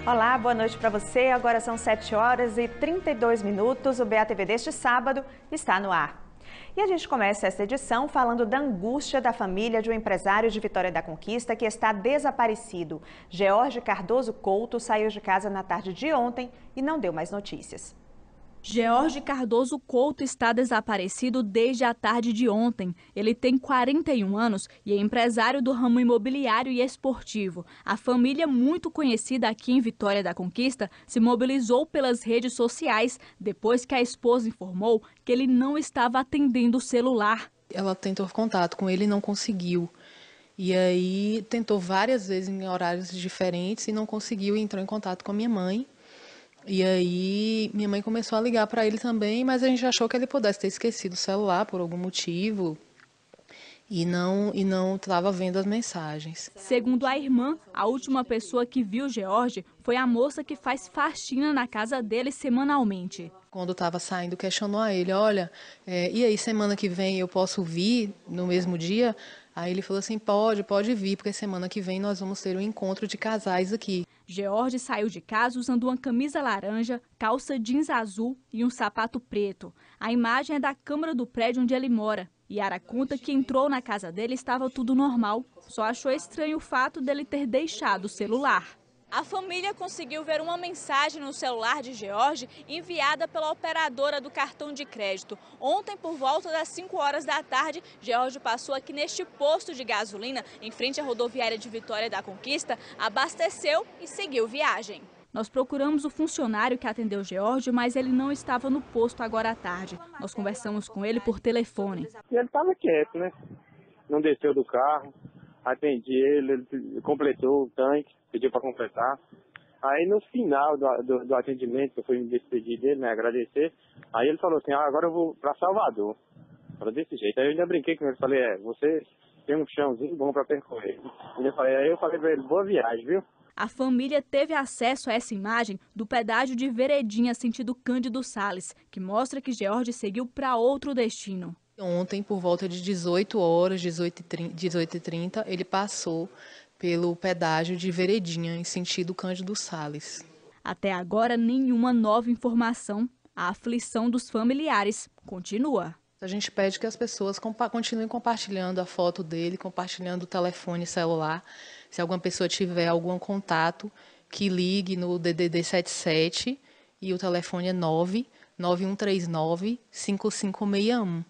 Olá, boa noite para você. Agora são 7 horas e 32 minutos. O BATV deste sábado está no ar. E a gente começa esta edição falando da angústia da família de um empresário de Vitória da Conquista que está desaparecido. George Cardoso Couto saiu de casa na tarde de ontem e não deu mais notícias. George Cardoso Couto está desaparecido desde a tarde de ontem. Ele tem 41 anos e é empresário do ramo imobiliário e esportivo. A família, muito conhecida aqui em Vitória da Conquista, se mobilizou pelas redes sociais depois que a esposa informou que ele não estava atendendo o celular. Ela tentou contato com ele e não conseguiu. E aí tentou várias vezes em horários diferentes e não conseguiu, e entrou em contato com a minha mãe. E aí minha mãe começou a ligar para ele também, mas a gente achou que ele pudesse ter esquecido o celular por algum motivo e não estava vendo as mensagens. Segundo a irmã, a última pessoa que viu George foi a moça que faz faxina na casa dele semanalmente. Quando estava saindo, questionou a ele, olha, e aí semana que vem eu posso vir no mesmo dia? Aí ele falou assim, pode vir, porque semana que vem nós vamos ter um encontro de casais aqui. George saiu de casa usando uma camisa laranja, calça jeans azul e um sapato preto. A imagem é da câmera do prédio onde ele mora. Yara conta que entrou na casa dele e estava tudo normal. Só achou estranho o fato dele ter deixado o celular. A família conseguiu ver uma mensagem no celular de George enviada pela operadora do cartão de crédito. Ontem, por volta das 5 horas da tarde, George passou aqui neste posto de gasolina, em frente à rodoviária de Vitória da Conquista, abasteceu e seguiu viagem. Nós procuramos o funcionário que atendeu George, mas ele não estava no posto agora à tarde. Nós conversamos com ele por telefone. Ele estava quieto, né? Não desceu do carro, atendi ele completou o tanque. Pediu para completar. Aí no final do atendimento, que eu fui me despedir dele, né, agradecer, aí ele falou assim, agora eu vou para Salvador. Falou desse jeito. Aí eu ainda brinquei com ele, falei, você tem um chãozinho bom para percorrer. Aí eu falei para ele, boa viagem, viu? A família teve acesso a essa imagem do pedágio de Veredinha, sentido Cândido Sales, que mostra que George seguiu para outro destino. Ontem, por volta de 18 horas, 18h30, ele passou pelo pedágio de Veredinha, em sentido Cândido Sales. Até agora, nenhuma nova informação. A aflição dos familiares continua. A gente pede que as pessoas continuem compartilhando a foto dele, compartilhando o telefone celular. Se alguma pessoa tiver algum contato, que ligue no DDD 77 e o telefone é 99139-5561.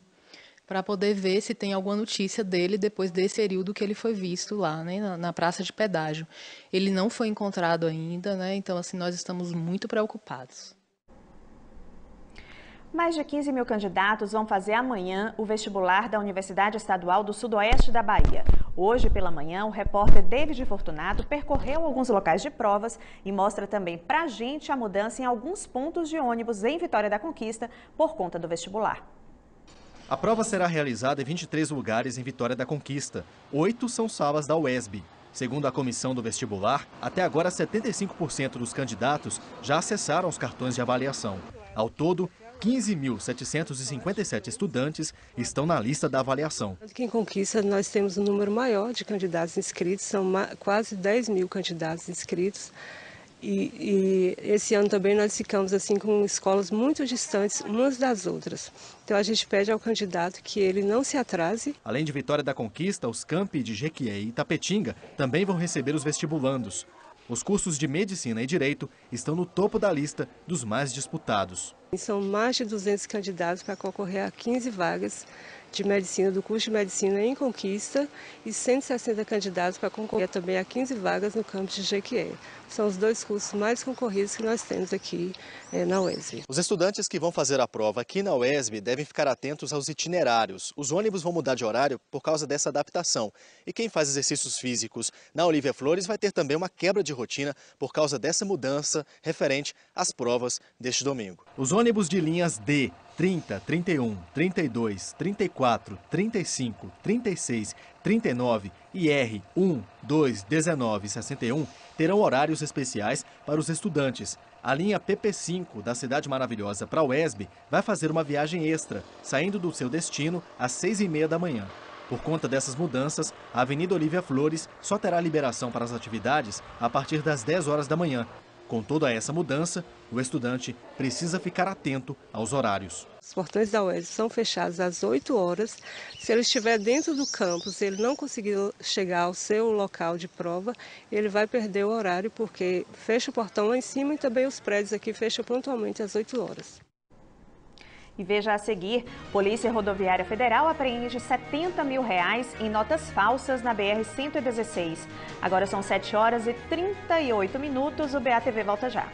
Para poder ver se tem alguma notícia dele depois desse período que ele foi visto lá, né, na praça de pedágio. Ele não foi encontrado ainda, né, então assim, nós estamos muito preocupados. Mais de 15 mil candidatos vão fazer amanhã o vestibular da Universidade Estadual do Sudoeste da Bahia. Hoje pela manhã, o repórter David Fortunato percorreu alguns locais de provas e mostra também pra gente a mudança em alguns pontos de ônibus em Vitória da Conquista por conta do vestibular. A prova será realizada em 23 lugares em Vitória da Conquista. 8 são salas da UESB. Segundo a comissão do vestibular, até agora 75% dos candidatos já acessaram os cartões de avaliação. Ao todo, 15.757 estudantes estão na lista da avaliação. Aqui em Conquista nós temos um número maior de candidatos inscritos, são quase 10 mil candidatos inscritos. E esse ano também nós ficamos assim com escolas muito distantes umas das outras. Então a gente pede ao candidato que ele não se atrase. Além de Vitória da Conquista, os campi de Jequié e Itapetinga também vão receber os vestibulandos. Os cursos de Medicina e Direito estão no topo da lista dos mais disputados. São mais de 200 candidatos para concorrer a 15 vagas de medicina, do curso de medicina em Conquista, e 160 candidatos para concorrer também a 15 vagas no campus de Jequié. São os dois cursos mais concorridos que nós temos aqui na UESB. Os estudantes que vão fazer a prova aqui na UESB devem ficar atentos aos itinerários. Os ônibus vão mudar de horário por causa dessa adaptação. E quem faz exercícios físicos na Olívia Flores vai ter também uma quebra de rotina por causa dessa mudança referente às provas deste domingo. Os ônibus de linhas D, 30, 31, 32, 34, 35, 36, 39 e R 1, 2, 19 e 61 terão horários especiais para os estudantes. A linha PP5 da Cidade Maravilhosa para a UESB vai fazer uma viagem extra, saindo do seu destino às 6h30 da manhã. Por conta dessas mudanças, a Avenida Olívia Flores só terá liberação para as atividades a partir das 10 horas da manhã. Com toda essa mudança, o estudante precisa ficar atento aos horários. Os portões da UESB são fechados às 8 horas. Se ele estiver dentro do campus, ele não conseguir chegar ao seu local de prova, ele vai perder o horário, porque fecha o portão lá em cima e também os prédios aqui fecham pontualmente às 8 horas. E veja a seguir, Polícia Rodoviária Federal apreende R$70 mil em notas falsas na BR-116. Agora são 7 horas e 38 minutos, o BATV volta já.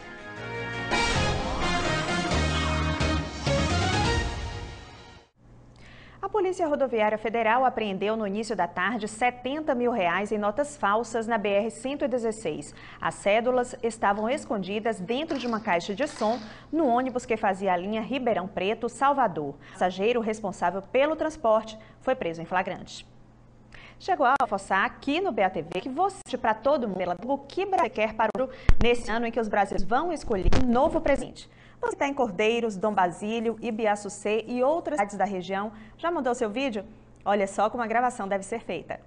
A Polícia Rodoviária Federal apreendeu no início da tarde R$70 mil em notas falsas na BR-116. As cédulas estavam escondidas dentro de uma caixa de som no ônibus que fazia a linha Ribeirão Preto-Salvador. O passageiro responsável pelo transporte foi preso em flagrante. Chegou a reforçar aqui no BATV que você, para todo mundo, o que você quer para o nesse ano em que os brasileiros vão escolher um novo presidente. Você está em Cordeiros, Dom Basílio, Ibiaçucê e outras cidades da região. Já mandou seu vídeo? Olha só como a gravação deve ser feita.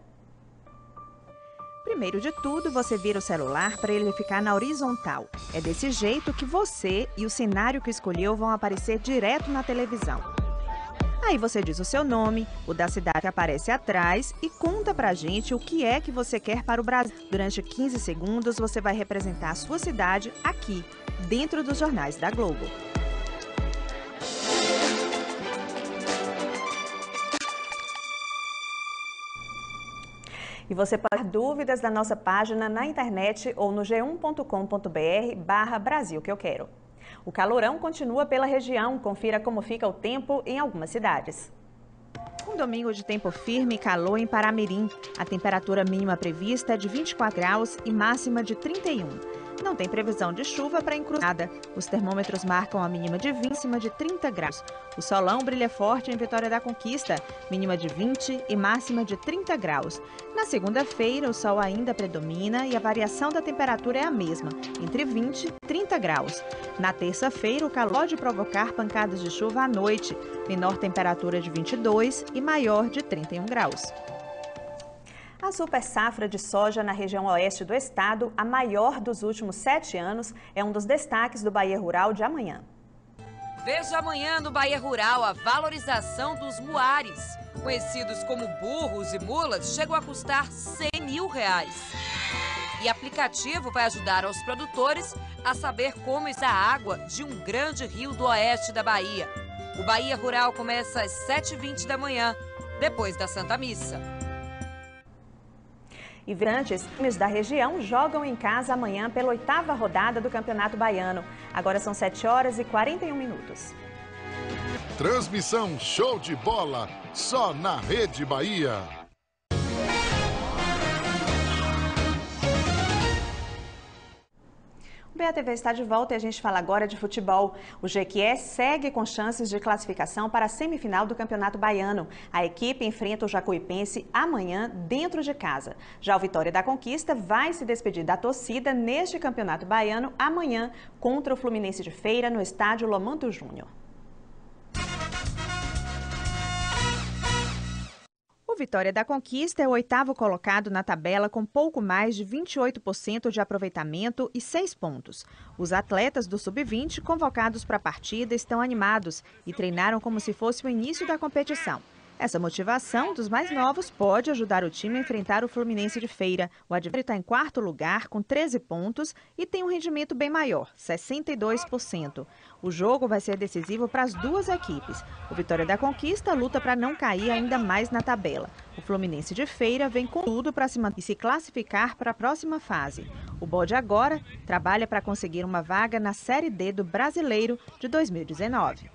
Primeiro de tudo, você vira o celular para ele ficar na horizontal. É desse jeito que você e o cenário que escolheu vão aparecer direto na televisão. Aí você diz o seu nome, o da cidade que aparece atrás e conta pra gente o que é que você quer para o Brasil. Durante 15 segundos, você vai representar a sua cidade aqui, dentro dos jornais da Globo. E você pode ter dúvidas na nossa página na internet ou no g1.com.br/Brasil que eu quero. O calorão continua pela região. Confira como fica o tempo em algumas cidades. Um domingo de tempo firme e calor em Paramirim. A temperatura mínima prevista é de 24 graus e máxima de 31. Não tem previsão de chuva para Encruzilhada. Os termômetros marcam a mínima de 20 e máxima de 30 graus. O solão brilha forte em Vitória da Conquista, mínima de 20 e máxima de 30 graus. Na segunda-feira, o sol ainda predomina e a variação da temperatura é a mesma, entre 20 e 30 graus. Na terça-feira, o calor pode provocar pancadas de chuva à noite, menor temperatura de 22 e maior de 31 graus. A super safra de soja na região oeste do estado, a maior dos últimos 7 anos, é um dos destaques do Bahia Rural de amanhã. Veja amanhã no Bahia Rural a valorização dos muares. Conhecidos como burros e mulas, chegam a custar R$100 mil. E aplicativo vai ajudar aos produtores a saber como está a água de um grande rio do oeste da Bahia. O Bahia Rural começa às 7h20 da manhã, depois da Santa Missa. E os times da região jogam em casa amanhã pela 8ª rodada do Campeonato Baiano. Agora são 7 horas e 41 minutos. Transmissão show de bola, só na Rede Bahia. O BATV está de volta e a gente fala agora de futebol. O Jequié segue com chances de classificação para a semifinal do Campeonato Baiano. A equipe enfrenta o Jacuipense amanhã dentro de casa. Já o Vitória da Conquista vai se despedir da torcida neste Campeonato Baiano amanhã contra o Fluminense de Feira no estádio Lomanto Júnior. O Vitória da Conquista é o 8º colocado na tabela com pouco mais de 28% de aproveitamento e 6 pontos. Os atletas do Sub-20 convocados para a partida estão animados e treinaram como se fosse o início da competição. Essa motivação dos mais novos pode ajudar o time a enfrentar o Fluminense de Feira. O adversário está em 4º lugar com 13 pontos e tem um rendimento bem maior, 62%. O jogo vai ser decisivo para as duas equipes. O Vitória da Conquista luta para não cair ainda mais na tabela. O Fluminense de Feira vem com tudo para se classificar para a próxima fase. O Bode agora trabalha para conseguir uma vaga na Série D do Brasileiro de 2019.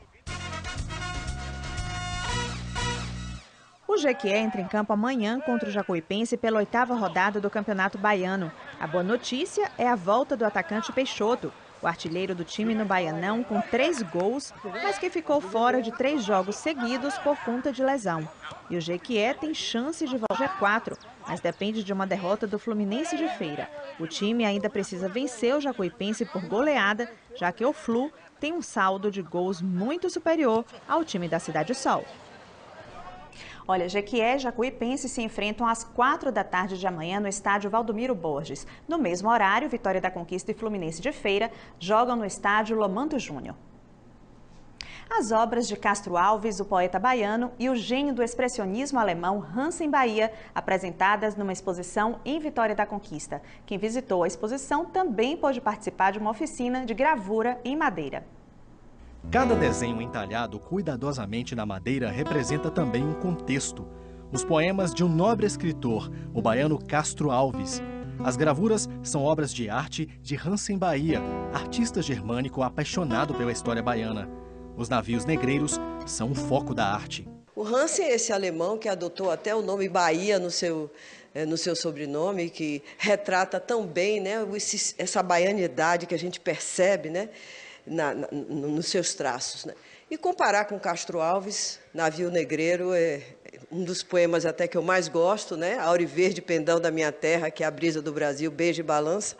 O Jequié entra em campo amanhã contra o Jacuipense pela 8ª rodada do Campeonato Baiano. A boa notícia é a volta do atacante Peixoto, o artilheiro do time no Baianão com 3 gols, mas que ficou fora de 3 jogos seguidos por conta de lesão. E o Jequié tem chance de voltar ao G4, mas depende de uma derrota do Fluminense de Feira. O time ainda precisa vencer o Jacuipense por goleada, já que o Flu tem um saldo de gols muito superior ao time da Cidade Sol. Olha, Jequié e Jacuipense se enfrentam às 4 da tarde de amanhã no estádio Valdomiro Borges. No mesmo horário, Vitória da Conquista e Fluminense de Feira jogam no estádio Lomanto Júnior. As obras de Castro Alves, o poeta baiano, e o gênio do expressionismo alemão Hansen Bahia, apresentadas numa exposição em Vitória da Conquista. Quem visitou a exposição também pôde participar de uma oficina de gravura em madeira. Cada desenho entalhado cuidadosamente na madeira representa também um contexto. Os poemas de um nobre escritor, o baiano Castro Alves. As gravuras são obras de arte de Hansen Bahia, artista germânico apaixonado pela história baiana. Os navios negreiros são o foco da arte. O Hansen é esse alemão que adotou até o nome Bahia no seu sobrenome, que retrata tão bem, né, essa baianidade que a gente percebe, né, nos seus traços, né? E comparar com Castro Alves, Navio Negreiro, é um dos poemas até que eu mais gosto, né? Aure verde pendão da minha terra, que é a brisa do Brasil, beijo e balança.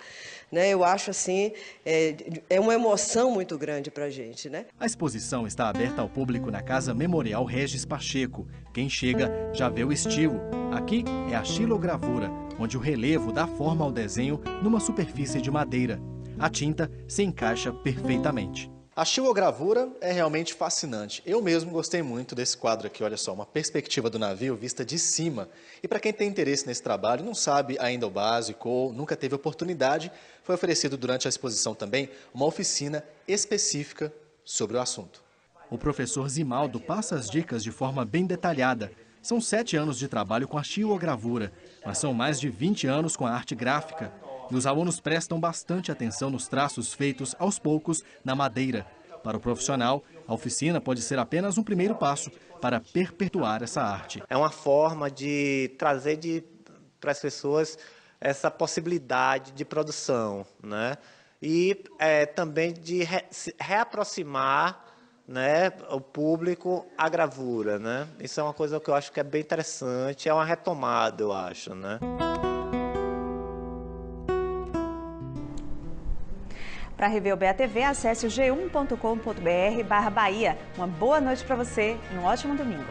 Né, eu acho assim, é uma emoção muito grande para a gente, né? A exposição está aberta ao público na Casa Memorial Regis Pacheco. Quem chega já vê o estilo. Aqui é a xilogravura, onde o relevo dá forma ao desenho numa superfície de madeira. A tinta se encaixa perfeitamente. A xilogravura é realmente fascinante. Eu mesmo gostei muito desse quadro aqui, olha só, uma perspectiva do navio vista de cima. E para quem tem interesse nesse trabalho, não sabe ainda o básico ou nunca teve oportunidade, foi oferecido durante a exposição também uma oficina específica sobre o assunto. O professor Zimaldo passa as dicas de forma bem detalhada. São 7 anos de trabalho com a xilogravura, mas são mais de 20 anos com a arte gráfica. E os alunos prestam bastante atenção nos traços feitos aos poucos na madeira. Para o profissional, a oficina pode ser apenas um primeiro passo para perpetuar essa arte. É uma forma de trazer para as pessoas essa possibilidade de produção, né? E também de reaproximar, né, o público à gravura, né? Isso é uma coisa que eu acho que é bem interessante, é uma retomada, eu acho, né? Para rever o BATV, acesse o g1.com.br/Bahia. Uma boa noite para você e um ótimo domingo.